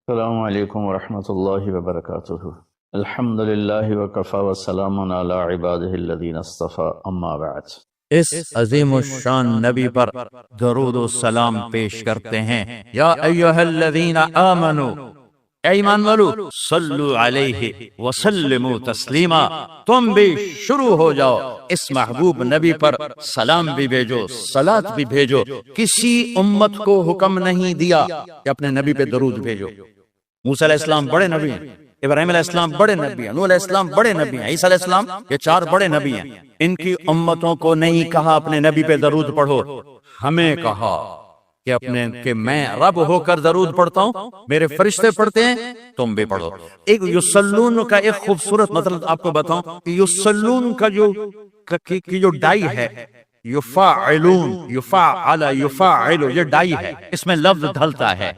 السلام علیکم ورحمۃ اللہ وبرکاتہ۔ الحمد للہ وکفی وسلام علی عبادہ الذین اصطفی، اما بعد۔ اس عظیم الشان نبی پر درود و سلام پیش کرتے ہیں۔ یا ایھا الذین آمنوا، اے ایمان والو، صلو علیہ وسلموا تسلیما، تم بھی شروع ہو جاؤ اس محبوب نبی پر سلام بھی بھیجو، صلاۃ بھی بھیجو۔ کسی امت کو حکم نہیں دیا کہ اپنے نبی پہ درود بھیجو۔ موسیٰ علیہ السلام بڑے نبی ہیں، ابراہیم علیہ السلام بڑے نبی ہیں، نوح علیہ السلام بڑے نبی ہیں، عیسیٰ علیہ السلام، یہ 4 بڑے نبی ہیں۔ ان کی امتوں کو نہیں کہا اپنے نبی پہ درود پڑھو، ہمیں کہا کہ میں رب ہو کر درود پڑھتا ہوں، میرے فرشتے پڑھتے ہیں، تم بھی پڑھو۔ ایک یصلون کا ایک خوبصورت مطلب آپ کو بتاؤں کہ یصلون کا جو ڈائی ہے، یفاعلون، یفاعل، یفاعل، یہ ڈائی ہے، اس میں لفظ ڈھلتا ہے۔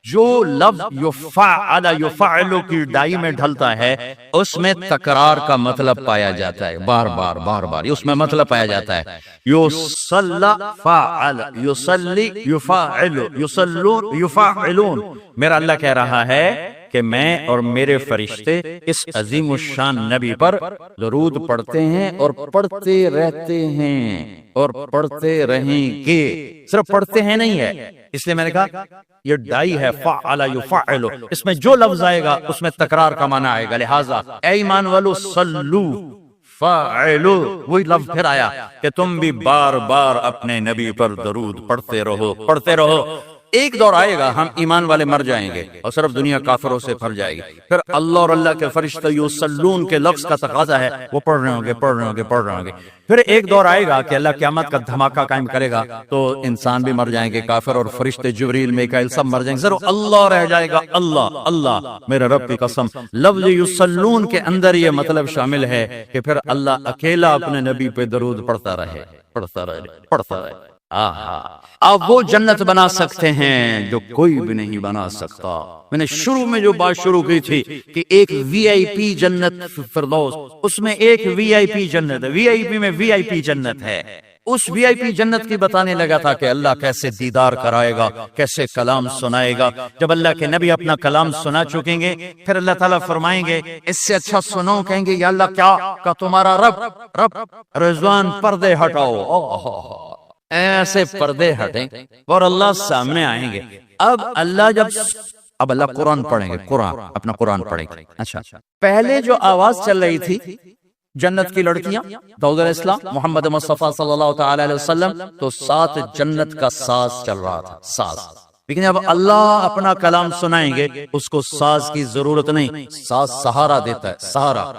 جو لفظ یفعل یفعل کی ڈائی میں ڈھلتا ہے، اس میں تکرار کا مطلب پایا جاتا ہے، بار بار اس میں مطلب پایا جاتا ہے۔ یصلی فاعل، یصلی یفاعل، یصلون یفاعلون۔ میرا اللہ کہہ رہا ہے کہ میں اور میرے فرشتے اس عظیم الشان نبی پر درود پڑھتے ہیں اور پڑھتے رہتے ہیں اور پڑھتے رہیں گے۔ صرف پڑھتے ہیں نہیں ہے، اس لیے میں نے کہا یہ ڈائی ہے، فعل یفعل، اس میں جو لفظ آئے گا اس میں تکرار کا معنی آئے گا۔ لہٰذا اے ایمان والو، صلو، فاعلو، وہی لفظ پھر آیا کہ تم بھی بار بار اپنے نبی پر درود پڑھتے رہو، پڑھتے رہو۔ ایک دور آئے گا ہم ایمان والے مر جائیں گے اور صرف دنیا کافروں سے بھر جائے گی، پھر اللہ اور اللہ کے فرشتے یصلون کے لفظ کا تقاضا ہے، وہ پڑھ رہے ہوں گے، پڑھ رہے ہوں گے، پڑھ رہے ہوں گے۔ پھر ایک دور آئے گا کہ اللہ قیامت کا دھماکہ قائم کرے گا، تو انسان بھی مر جائیں گے، کافر اور فرشتے جبریل میکائیل سب مر جائیں گے، صرف اللہ رہ جائے گا۔ اللہ، اللہ، میرے رب کی قسم، لفظ یصلون کے اندر یہ مطلب شامل ہے کہ پھر اللہ اکیلا اپنے نبی پہ درود پڑھتا رہے، پڑھتا رہے، پڑھتا رہے۔ آپ وہ جنت بنا سکتے ہیں جو کوئی بھی نہیں بنا سکتا۔ میں نے شروع میں جو بات شروع کی تھی کہ ایک وی آئی پی جنت فردوس، اس میں ایک وی آئی پی جنت ہے، وی آئی پی میں وی آئی پی جنت ہے۔ اس وی آئی پی جنت کی بتانے لگا تھا کہ اللہ کیسے دیدار کرائے گا، کیسے کلام سنائے گا۔ جب اللہ کے نبی اپنا کلام سنا چکیں گے، پھر اللہ تعالیٰ فرمائیں گے اس سے اچھا سنو، کہیں گے یا اللہ کیا کہ تمہارا رب رضوان پردے ہٹاؤ، ایسے پردے ہٹیں اور اللہ سامنے آئیں گے۔ اب اللہ قرآن پڑھیں گے، قرآن اپنا قرآن پڑھیں گے۔ اچھا، پہلے جو آواز چل رہی تھی جنت کی لڑکیاں، داؤد علیہ السلام، محمد مصطفیٰ صلی اللہ تعالی علیہ وسلم، تو 7 جنت کا ساز چل رہا تھا، ساز۔ لیکن جب اللہ اپنا کلام سنائیں گے، اس کو ساز کی ضرورت نہیں، ساز سہارا دیتا ہے، سہارا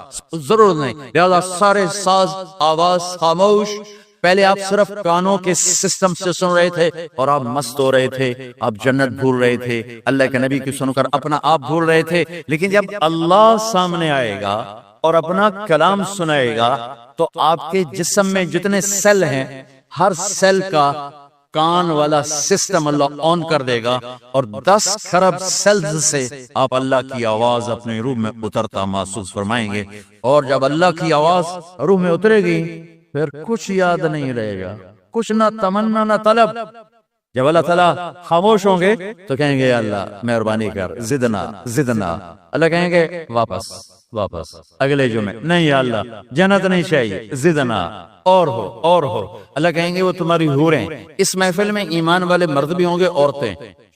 ضرورت نہیں، لہذا سارے ساز آواز خاموش۔ پہلے آپ صرف کانوں کے سسٹم سے سن رہے تھے اور آپ مست ہو رہے تھے، آپ جنت بھول رہے تھے، اللہ کے نبی کی سن کر اپنا آپ بھول رہے تھے۔ لیکن جب اللہ سامنے آئے گا اور اپنا کلام سنائے گا، تو آپ کے جسم میں جتنے سیل ہیں، ہر سیل کا کان والا سسٹم اللہ آن کر دے گا، اور 10 خرب سیلز سے آپ اللہ کی آواز اپنے روح میں اترتا محسوس فرمائیں گے۔ اور جب اللہ کی آواز روح میں اترے گی، پھر کچھ یاد نہیں رہے گا، کچھ نہ تمنا نہ طلب۔ جب اللہ تعالیٰ خاموش ہوں گے تو کہیں گے اللہ مہربانی کر، زدنا زدنا۔ اللہ کہیں گے واپس اگلے جمعے، نہیں یا اللہ جنت نہیں چاہیے، زدنا، اور ہو۔ اللہ کہیں گے وہ تمہاری حوریں، اس محفل میں ایمان والے مرد بھی ہوں گے، عورتیں،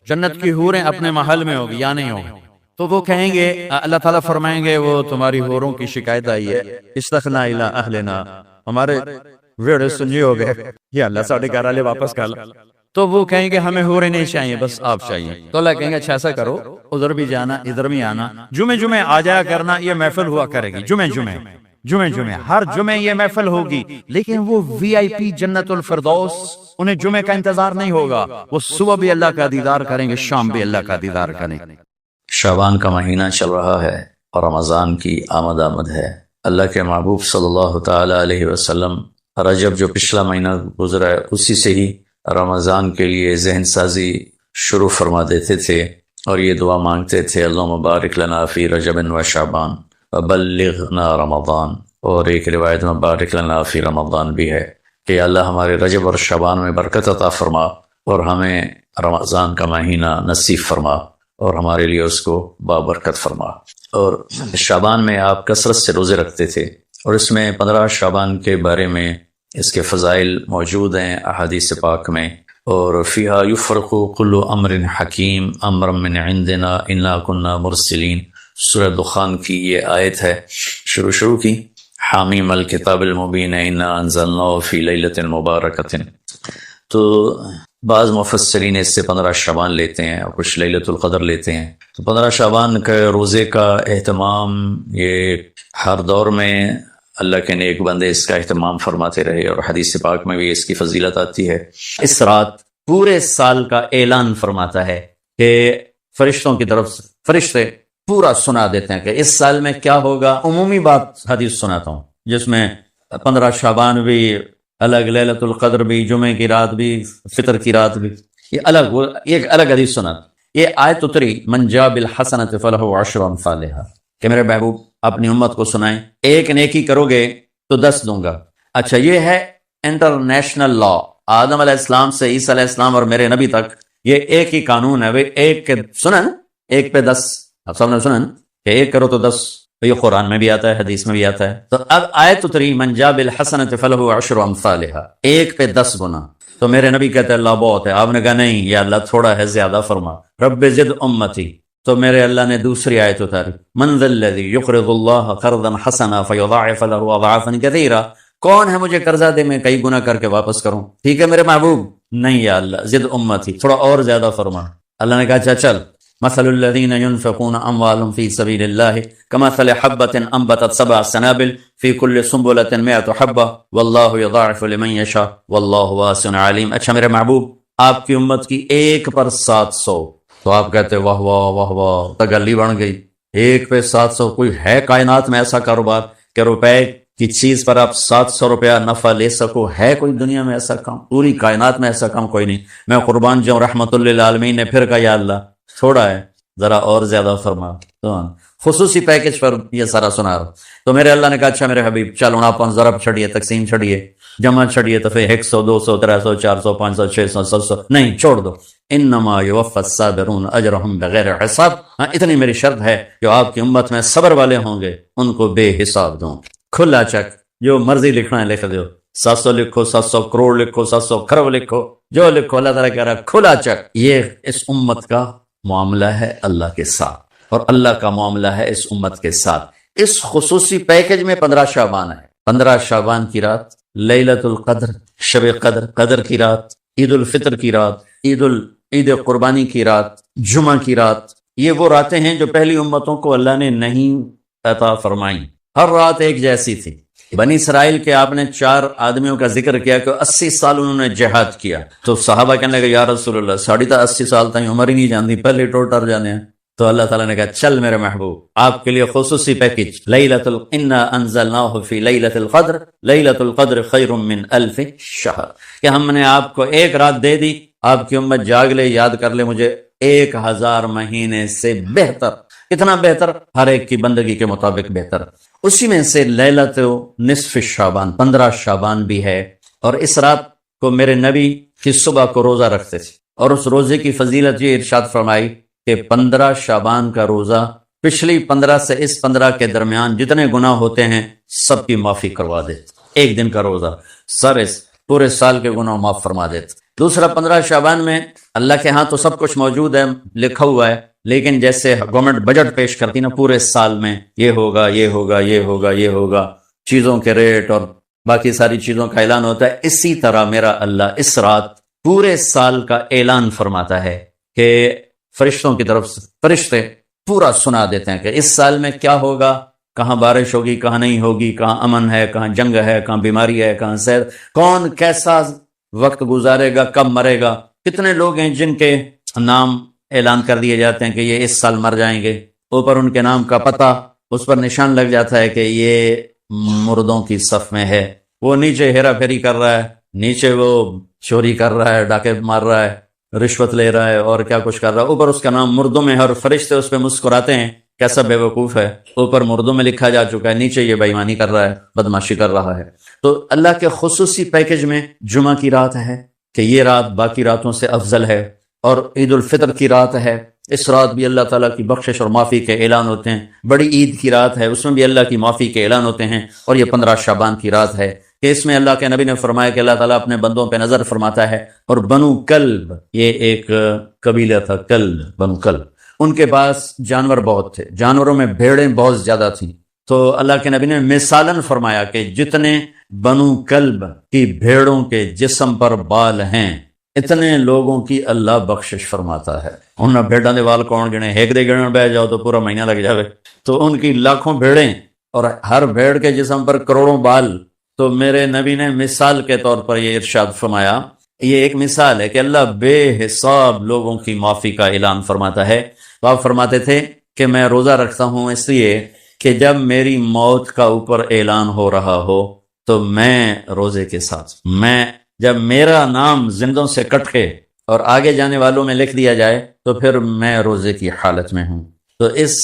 جنت کی حوریں اپنے محل میں ہوگی یا نہیں ہوگی، تو وہ کہیں گے، اللہ تعالیٰ فرمائیں گے وہ تمہاری حوروں کی شکایت آئی ہے، استخنا الی اہلنا، ہمارے ویڑے سنجی ہو گئے، یا اللہ ساڑھے 11 والے واپس کر لا۔ تو وہ کہیں گے ہمیں حوریں نہیں چاہیے، بس آپ چاہیے۔ تو اللہ کہیں گے اچھا ایسا کرو، ادھر بھی جانا ادھر بھی آنا، جمعے آ جایا کرنا، یہ محفل ہوا کرے گی، جمعے ہر جمعے یہ محفل ہوگی۔ لیکن وہ وی آئی پی جنت الفردوس، انہیں جمعے کا انتظار نہیں ہوگا، وہ صبح بھی اللہ کا دیدار کریں گے، شام بھی اللہ کا دیدار کریں گے۔ شعبان کا مہینہ چل رہا ہے اور رمضان کی آمد ہے۔ اللہ کے محبوب صلی اللہ تعالی علیہ وسلم رجب جو پچھلا مہینہ گزرا ہے، اسی سے ہی رمضان کے لیے ذہن سازی شروع فرما دیتے تھے اور یہ دعا مانگتے تھے، اللہم بارک لنا فی رجب و شعبان وبلغنا رمضان۔ اور ایک روایت میں بارک لنا فی رمضان بھی ہے کہ اللہ ہمارے رجب اور شعبان میں برکت عطا فرما اور ہمیں رمضان کا مہینہ نصیب فرما اور ہمارے لیے اس کو بابرکت فرما۔ اور شعبان میں آپ کثرت سے روزے رکھتے تھے، اور اس میں 15 شعبان کے بارے میں اس کے فضائل موجود ہیں احادیث پاک میں۔ اور فیہا یفرق کل امر حکیم امرا من عندنا انا کنا مرسلین، سورہ دخان کی یہ آیت ہے شروع کی، حامیم الکتاب المبین انا انزلناہ فی لیلۃ مبارکۃ۔ تو بعض مفسرین اس سے 15 شعبان لیتے ہیں اور کچھ لیلۃ القدر لیتے ہیں۔ تو 15 شعبان کے روزے کا اہتمام یہ ہر دور میں اللہ کے نیک بندے اس کا اہتمام فرماتے رہے، اور حدیث پاک میں بھی اس کی فضیلت آتی ہے۔ اس رات پورے سال کا اعلان فرماتا ہے کہ فرشتوں کی طرف سے فرشتے پورا سنا دیتے ہیں کہ اس سال میں کیا ہوگا۔ عمومی بات حدیث سناتا ہوں جس میں 15 شعبان بھی الگ، لیلۃ القدر بھی، جمعے کی رات بھی، فطر کی رات بھی، یہ الگ، وہ ایک الگ حدیث سناتا۔ یہ آیت اتری من جاء بالحسنۃ فلہ عشر امثالھا، کہ میرے محبوب اپنی امت کو سنائیں ایک نیکی کرو گے تو 10 دوں گا۔ اچھا، یہ ہے انٹرنیشنل لا، آدم علیہ السلام سے عیسیٰ علیہ السلام اور میرے نبی تک یہ ایک ہی قانون ہے۔ وہ ایک کے سنن، ایک پہ 10، آپ سب نے سنن کہ ایک کرو تو 10، یہ قرآن میں بھی آتا ہے، حدیث میں بھی آتا ہے۔ تو اب آیت اتری من جاء بالحسنۃ فلہ عشر امثالھا، ایک پہ 10 گنا۔ تو میرے نبی کہتے ہیں اللہ بہت ہے، آپ نے کہا نہیں یا اللہ تھوڑا ہے، زیادہ فرما، رب زد امتی۔ تو میرے اللہ نے دوسری آیت اتاری، من ذا الذی یقرض اللہ قرضا حسنا فیضاعف لہ اضعافا کثیرا، کون ہے مجھے قرضہ دے میں کئی گنا کر کے واپس کروں؟ ٹھیک ہے میرے محبوب، نہیں یا اللہ زد امتی، تھوڑا اور زیادہ فرما۔ اللہ نے کہا اچھا چل، مثل الذین ينفقون اموالهم فی سبیل اللہ کمثل حبۃ انبتت 7 سنابل فی کل سنبلۃ 100 حبۃ واللہ یضاعف لمن یشاء واللہ واسع علیم۔ اچھا میرے محبوب، آپ کی امت کی ایک پر 700، تو آپ کہتے واہ واہ واہ واہ، تگلی بن گئی، ایک پہ 700۔ کوئی ہے کائنات میں ایسا کاروبار کہ روپے کی چیز پر آپ 700 روپیہ نفع لے سکو؟ ہے کوئی دنیا میں ایسا کام؟ پوری کائنات میں ایسا کام کوئی نہیں۔ میں قربان جاؤں، رحمت للعالمین نے پھر کہا یا اللہ تھوڑا ہے، ذرا اور زیادہ فرما۔ تو خصوصی پیکج پر یہ سارا سنا رہا۔ تو میرے اللہ نے کہا اچھا میرے حبیب چلو آپ ضرب چھڑیے، تقسیم چھڑیے، جمع چھڑیے، تو پھر 100 200 300 400 500 600 700 نہیں، چھوڑ دو۔ انما یوفی الصابرون اجرہم بغیر حساب، ہاں اتنی میری شرط ہے جو آپ کی امت میں صبر والے ہوں گے ان کو بے حساب دوں۔ کھلا چیک، جو مرضی لکھنا ہے لکھ دو، 700 لکھو، 700 کروڑ لکھو، 700 کھرب لکھو، جو لکھو، اللہ تعالیٰ کہہ رہا ہے کھلا چیک۔ یہ اس امت کا معاملہ ہے اللہ کے ساتھ، اور اللہ کا معاملہ ہے اس امت کے ساتھ۔ اس خصوصی پیکج میں 15 شعبان ہے۔ 15 شعبان کی رات، لیلۃ القدر، شب قدر، قدر کی رات، عید الفطر کی رات، عید قربانی کی رات، جمعہ کی رات، یہ وہ راتیں ہیں جو پہلی امتوں کو اللہ نے نہیں عطا فرمائیں۔ ہر رات ایک جیسی تھی۔ بنی اسرائیل کے آپ نے 4 آدمیوں کا ذکر کیا کہ 80 سال انہوں نے جہاد کیا، تو صحابہ کہنے لگے یا رسول اللہ 80 سال تک عمر ہی نہیں جانتی، پہلے ٹوٹر جانے ہیں۔ تو اللہ تعالیٰ نے کہا چل میرے محبوب، آپ کے لیے خصوصی پیکج، انا انزلناہ فی لیلۃ القدر، لیلۃ القدر خیر من 1000 شہر، کہ ہم نے آپ کو ایک رات دے دی، آپ کی امت جاگ لے، یاد کر لے مجھے 1000 مہینے سے بہتر۔ کتنا بہتر؟ ہر ایک کی بندگی کے مطابق بہتر۔ اسی میں سے لیلۃ نصف شعبان، 15 شعبان بھی ہے، اور اس رات کو میرے نبی کی صبح کو روزہ رکھتے تھے، اور اس روزے کی فضیلت یہ ارشاد فرمائی کہ 15 شعبان کا روزہ پچھلی 15 سے اس 15 کے درمیان جتنے گناہ ہوتے ہیں سب کی معافی کروا دیتے۔ ایک دن کا روزہ پورے سال کے گناہ معاف فرما دیتے۔ دوسرا 15 شعبان میں اللہ کے ہاں تو سب کچھ موجود ہے، لکھا ہوا ہے، لیکن جیسے گورنمنٹ بجٹ پیش کرتی نا پورے سال میں، یہ ہوگا یہ ہوگا یہ ہوگا یہ ہوگا، چیزوں کے ریٹ اور باقی ساری چیزوں کا اعلان ہوتا ہے، اسی طرح میرا اللہ اس رات پورے سال کا اعلان فرماتا ہے کہ فرشتوں کی طرف سے فرشتے پورا سنا دیتے ہیں کہ اس سال میں کیا ہوگا، کہاں بارش ہوگی، کہاں نہیں ہوگی، کہاں امن ہے، کہاں جنگ ہے، کہاں بیماری ہے، کہاں صحت، کون کیسا وقت گزارے گا، کب مرے گا۔ کتنے لوگ ہیں جن کے نام اعلان کر دیے جاتے ہیں کہ یہ اس سال مر جائیں گے، اوپر ان کے نام کا پتہ اس پر نشان لگ جاتا ہے کہ یہ مردوں کی صف میں ہے، وہ نیچے ہیرا پھیری کر رہا ہے، نیچے وہ چوری کر رہا ہے، ڈاکے مار رہا ہے، رشوت لے رہا ہے اور کیا کچھ کر رہا ہے، اوپر اس کا نام مردوں میں ہے، اور فرشتے اس پہ مسکراتے ہیں کیسا بے وقوف ہے، اوپر مردوں میں لکھا جا چکا ہے، نیچے یہ بے ایمانی کر رہا ہے، بدماشی کر رہا ہے۔ تو اللہ کے خصوصی پیکج میں جمعہ کی رات ہے کہ یہ رات باقی راتوں سے افضل ہے، اور عید الفطر کی رات ہے، اس رات بھی اللہ تعالیٰ کی بخشش اور معافی کے اعلان ہوتے ہیں. بڑی عید کی رات ہے، اس میں بھی اللہ کی معافی کے اعلان ہوتے ہیں. اور یہ 15 شعبان کی رات ہے کہ اس میں اللہ کے نبی نے فرمایا کہ اللہ تعالیٰ اپنے بندوں پہ نظر فرماتا ہے. اور بنو کلب، یہ ایک قبیلہ تھا، کلب، بنو کلب، ان کے پاس جانور بہت تھے، جانوروں میں بھیڑیں بہت زیادہ تھیں. تو اللہ کے نبی نے مثالاً فرمایا کہ جتنے بنو کلب کی بھیڑوں کے جسم پر بال ہیں اتنے لوگوں کی اللہ بخشش فرماتا ہے. انہوں نے بھیڑاں دے وال کون گنے، ایک دے گنے بہ جاؤ تو پورا مہینہ لگ جاوے. تو ان کی لاکھوں بھیڑیں اور ہر بھیڑ کے جسم پر کروڑوں بال. تو میرے نبی نے مثال کے طور پر یہ ارشاد فرمایا، یہ ایک مثال ہے کہ اللہ بے حساب لوگوں کی معافی کا اعلان فرماتا ہے. تو آپ فرماتے تھے کہ میں روزہ رکھتا ہوں اس لیے کہ جب میری موت کا اوپر اعلان ہو رہا ہو تو میں روزے کے ساتھ، میں جب میرا نام زندوں سے کٹ کے اور آگے جانے والوں میں لکھ دیا جائے تو پھر میں روزے کی حالت میں ہوں. تو اس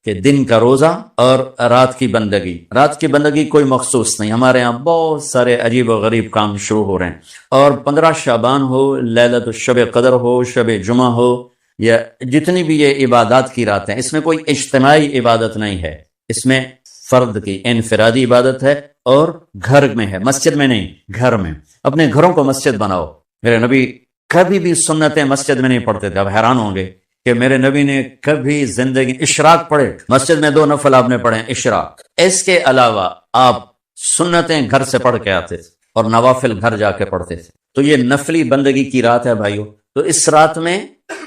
کہ دن کا روزہ اور رات کی بندگی، رات کی بندگی کوئی مخصوص نہیں، ہمارے ہاں بہت سارے عجیب و غریب کام شروع ہو رہے ہیں. اور 15 شعبان ہو، لیلۃ الشب قدر ہو، شب جمعہ ہو، یا جتنی بھی یہ عبادات کی راتیں، اس میں کوئی اجتماعی عبادت نہیں ہے، اس میں فرد کی انفرادی عبادت ہے اور گھر میں ہے، مسجد میں نہیں، گھر میں. اپنے گھروں کو مسجد بناؤ. میرے نبی کبھی بھی سنتیں مسجد میں نہیں پڑھتے تھے. اب حیران ہوں گے کہ میرے نبی نے کبھی زندگی اشراق پڑھے مسجد میں 2 نفل آپ نے پڑھے اشراق، اس کے علاوہ آپ سنتیں گھر سے پڑھ کے آتے تھے اور نوافل گھر جا کے پڑھتے تھے. تو یہ نفلی بندگی کی رات ہے بھائیو. تو اس رات میں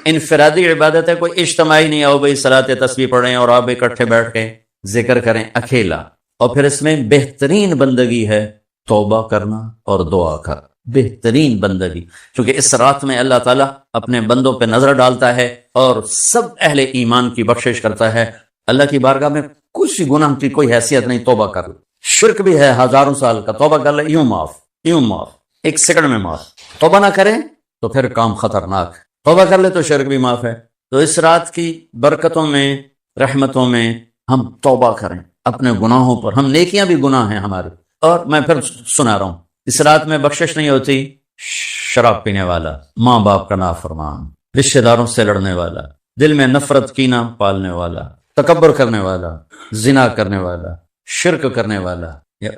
انفرادی عبادت ہے، کوئی اجتماعی نہیں آؤ بھائی صلاۃ تسبیح پڑھیں اور آپ اکٹھے بیٹھ کے ذکر کریں اکیلا. اور پھر اس میں بہترین بندگی ہے توبہ کرنا اور دعا کرنا، بہترین بندگی، کیونکہ اس رات میں اللہ تعالیٰ اپنے بندوں پہ نظر ڈالتا ہے اور سب اہل ایمان کی بخشش کرتا ہے. اللہ کی بارگاہ میں کچھ گناہ کی کوئی حیثیت نہیں. توبہ کر لو، شرک بھی ہے 1000 سال کا، توبہ کر لے یوں معاف، یوں معاف، 1 سیکنڈ میں معاف. توبہ نہ کریں تو پھر کام خطرناک ہے، توبہ کر لے تو شرک بھی معاف ہے. تو اس رات کی برکتوں میں، رحمتوں میں ہم توبہ کریں اپنے گناہوں پر. ہم نیکیاں بھی گناہ ہیں ہمارے. اور میں پھر سنا رہا ہوں، اس رات میں بخشش نہیں ہوتی شراب پینے والا، ماں باپ کا نافرمان، رشتہ داروں سے لڑنے والا، دل میں نفرت کینہ پالنے والا، تکبر کرنے والا، زنا کرنے والا، شرک کرنے والا،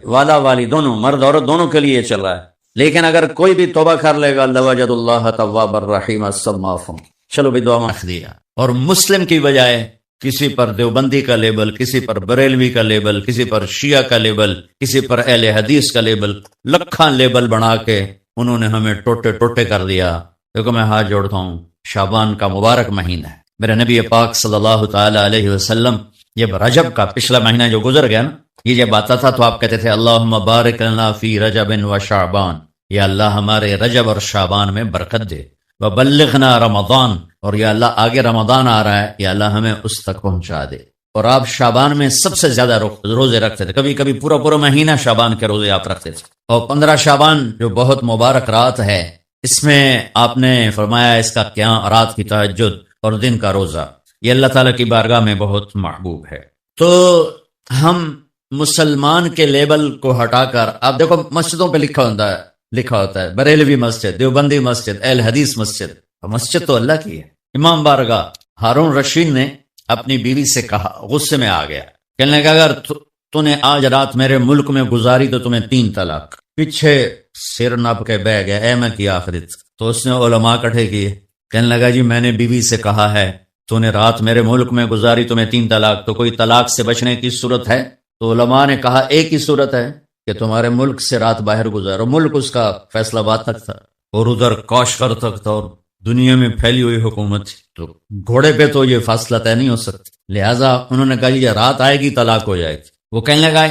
والا والی دونوں، مرد عورت دونوں کے لیے چل رہا ہے. لیکن اگر کوئی بھی توبہ کر لے گا لوجد اللہ تواب الرحیم سب معاف ہوں. چلو بھی دعا مخ دیا. اور مسلم کی بجائے کسی پر دیوبندی کا لیبل، کسی پر بریلوی کا لیبل، کسی پر شیعہ کا لیبل، کسی پر اہل حدیث کا لیبل، لکھاں لیبل بنا کے انہوں نے ہمیں ٹوٹے ٹوٹے کر دیا. دیکھو میں ہاتھ جوڑتا ہوں، شعبان کا مبارک مہینہ ہے. میرے نبی پاک صلی اللہ تعالی علیہ وسلم یہ رجب کا پچھلا مہینہ جو گزر گیا نا، یہ جب آتا تھا تو آپ کہتے تھے اللہم بارک لنا فی رجب و شعبان، یا اللہ ہمارے رجب اور شعبان میں برکت دے. وبلغنا رمضان، اور یا اللہ آگے رمضان آ رہا ہے، یا اللہ ہمیں اس تک پہنچا دے. اور آپ شعبان میں سب سے زیادہ روزے رکھتے تھے، کبھی کبھی پورا مہینہ شعبان کے روزے آپ رکھتے تھے. اور 15 شعبان جو بہت مبارک رات ہے، اس میں آپ نے فرمایا اس کا قیام، رات کی تہجد اور دن کا روزہ، یہ اللہ تعالیٰ کی بارگاہ میں بہت محبوب ہے. تو ہم مسلمان کے لیبل کو ہٹا کر، آپ دیکھو مسجدوں پہ لکھا ہوتا ہے بریلوی مسجد، دیوبندی مسجد، اہل حدیث مسجد. مسجد تو اللہ کی ہے. امام بارگاہ ہارون رشید نے اپنی بیوی سے کہا، غصے میں آ گیا، کہنے لگا اگر تو نے آج رات میرے ملک میں گزاری تو تمہیں 3 طلاق. پیچھے سر نپ کے بہ گیا، اے میں کی آخرت. تو اس نے علماء کٹھے کیے، کہنے لگا جی میں نے بیوی سے کہا ہے تو نے رات میرے ملک میں گزاری تمہیں 3 طلاق، تو کوئی طلاق سے بچنے کی صورت ہے؟ تو علماء نے کہا ایک ہی صورت ہے کہ تمہارے ملک سے رات باہر گزارو. ملک اس کا فیصلہ آباد تک تھا اور ادھر کاشغر تک تھا، اور دنیا میں پھیلی ہوئی حکومت تھی، تو گھوڑے پہ تو یہ فاصلہ طے نہیں ہو سکتا. لہٰذا انہوں نے کہا یہ رات آئے گی طلاق ہو جائے گی. وہ کہنے لگا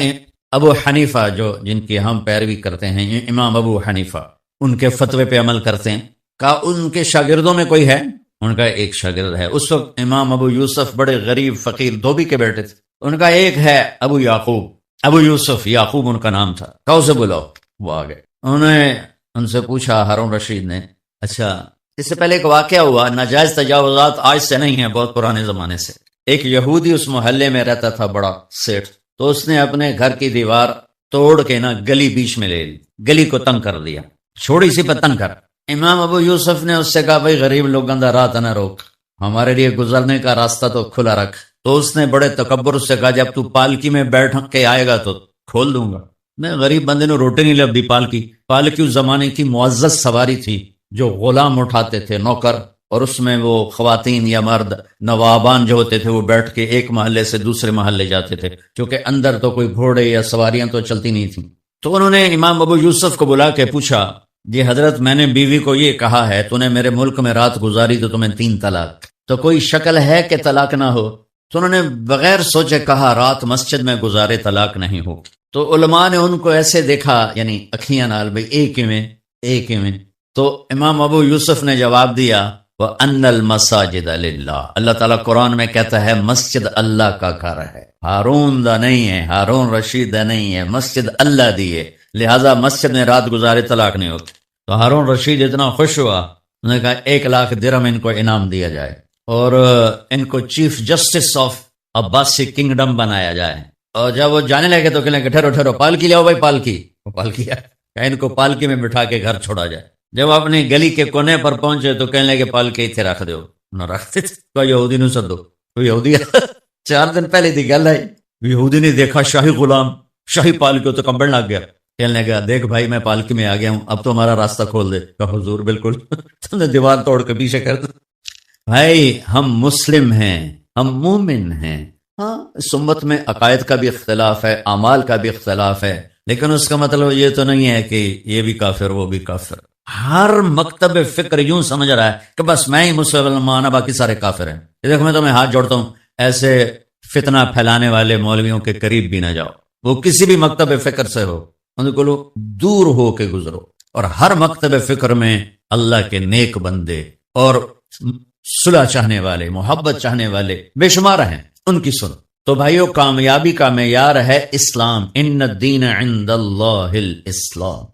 ابو حنیفہ جن کی ہم پیروی کرتے ہیں، امام ابو حنیفہ، ان کے فتوے پہ عمل کرتے ہیں. کہا ان کے شاگردوں میں کوئی ہے؟ ان کا ایک شاگرد ہے. اس وقت امام ابو یوسف بڑے غریب فقیر دھوبی کے بیٹے تھے. ان کا ایک ہے ابو یعقوب، ابو یوسف، یعقوب ان کا نام تھا. کہا اسے بلاؤ. وہ آ گئے. انہوں نے ان سے پوچھا، ہارون رشید نے، اچھا اس سے پہلے ایک واقعہ ہوا، ناجائز تجاوزات آج سے نہیں ہیں، بہت پرانے زمانے سے. ایک یہودی اس محلے میں رہتا تھا، بڑا سیٹ، تو اس نے اپنے گھر کی دیوار توڑ کے گلی بیچ میں لے لی، گلی کو تنگ کر دیا، چھوڑی سی پہ تنگ کر. امام ابو یوسف نے اس سے کہا بھائی غریب لوگوں کا رات نہ روک، ہمارے لیے گزرنے کا راستہ تو کھلا رکھ۔ تو اس نے بڑے تکبر سے کہا جب تو پالکی میں بیٹھ کے آئے گا تو کھول دوں گا۔ میں غریب بندے نے روٹی نہیں لبھی پالکی اس زمانے کی معزز سواری تھی جو غلام اٹھاتے تھے، نوکر، اور اس میں وہ خواتین یا مرد نوابان جو ہوتے تھے وہ بیٹھ کے ایک محلے سے دوسرے محلے جاتے تھے، کیونکہ اندر تو کوئی گھوڑے یا سواریاں تو چلتی نہیں تھیں۔ تو انہوں نے امام ابو یوسف کو بلا کے پوچھا، جی حضرت میں نے بیوی کو یہ کہا ہے تو نے میرے ملک میں رات گزاری تو تمہیں 3 طلاق، تو کوئی شکل ہے کہ طلاق نہ ہو؟ تو انہوں نے بغیر سوچے کہا رات مسجد میں گزارے طلاق نہیں ہو۔ تو علماء نے ان کو ایسے دیکھا، یعنی اکھیاں نال بھئی ایک ہی میں۔ تو امام ابو یوسف نے جواب دیا وَأَنَّ الْمَسَاجِدَ لِلَّهِ، اللہ تعالیٰ قرآن میں کہتا ہے مسجد اللہ کا گھر ہے، ہارون دا نہیں ہے، ہارون رشید دا نہیں ہے، مسجد اللہ دی ہے، لہٰذا مسجد میں رات گزارے طلاق نہیں ہوتی۔ تو ہارون رشید اتنا خوش ہوا، انہوں نے کہا 1 لاکھ درہم ان کو انعام دیا جائے اور ان کو chief justice of Abbasi kingdom بنایا جائے۔ اور جب وہ جانے لگے تو کہنے لگے ٹھہرو پالکی لاؤ بھائی، پالکی ان کو پالکی میں بٹھا کے گھر چھوڑا جائے۔ جب اپنی گلی کے کونے پر پہنچے تو کہنے لگے پالکی اتنے رکھ دو، نہ رکھتے کوئی یہودی نو سدو، کوئی یہودی 4 دن پہلے دی گل ہے، یہودی نے دیکھا شاہی غلام شاہی پالکی تو کمبڑ لگ گیا، کہنے لگا دیکھ بھائی میں پالکی میں آ گیا ہوں، اب تو ہمارا راستہ کھول دے۔ کہا حضور بالکل، تم نے دیوار توڑ کے پیچھے کر دو۔ بھائی ہم مسلم ہیں، ہم مومن ہیں، ہاں اس امت میں عقائد کا بھی اختلاف ہے، اعمال کا بھی اختلاف ہے، لیکن اس کا مطلب یہ تو نہیں ہے کہ یہ بھی کافر وہ بھی کافر۔ ہر مکتب فکر یوں سمجھ رہا ہے کہ بس میں ہی مسلمان، باقی سارے کافر ہیں۔ یہ دیکھو میں تمہیں ہاتھ جوڑتا ہوں، ایسے فتنہ پھیلانے والے مولویوں کے قریب بھی نہ جاؤ، وہ کسی بھی مکتب فکر سے ہو، ان کو دور ہو کے گزرو۔ اور ہر مکتب فکر میں اللہ کے نیک بندے اور صلح چاہنے والے، محبت چاہنے والے بے شمار ہیں، ان کی سنو۔ تو بھائیو کامیابی کا معیار ہے اسلام، ان الدین عند اللہ الاسلام،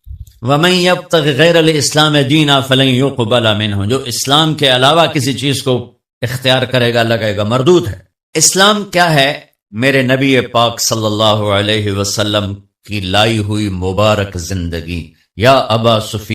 وَمَن يَبْتَغِ غَيْرَ الْإِسْلَامِ دِينًا فَلَن يُقْبَلَ مِنْهُ، جو اسلام کے علاوہ کسی چیز کو اختیار کرے گا اللہ کہے گا مردود ہے۔ اسلام کیا ہے؟ میرے نبی پاک صلی اللہ علیہ وسلم کی لائی ہوئی مبارک زندگی۔ یا ابا سفیان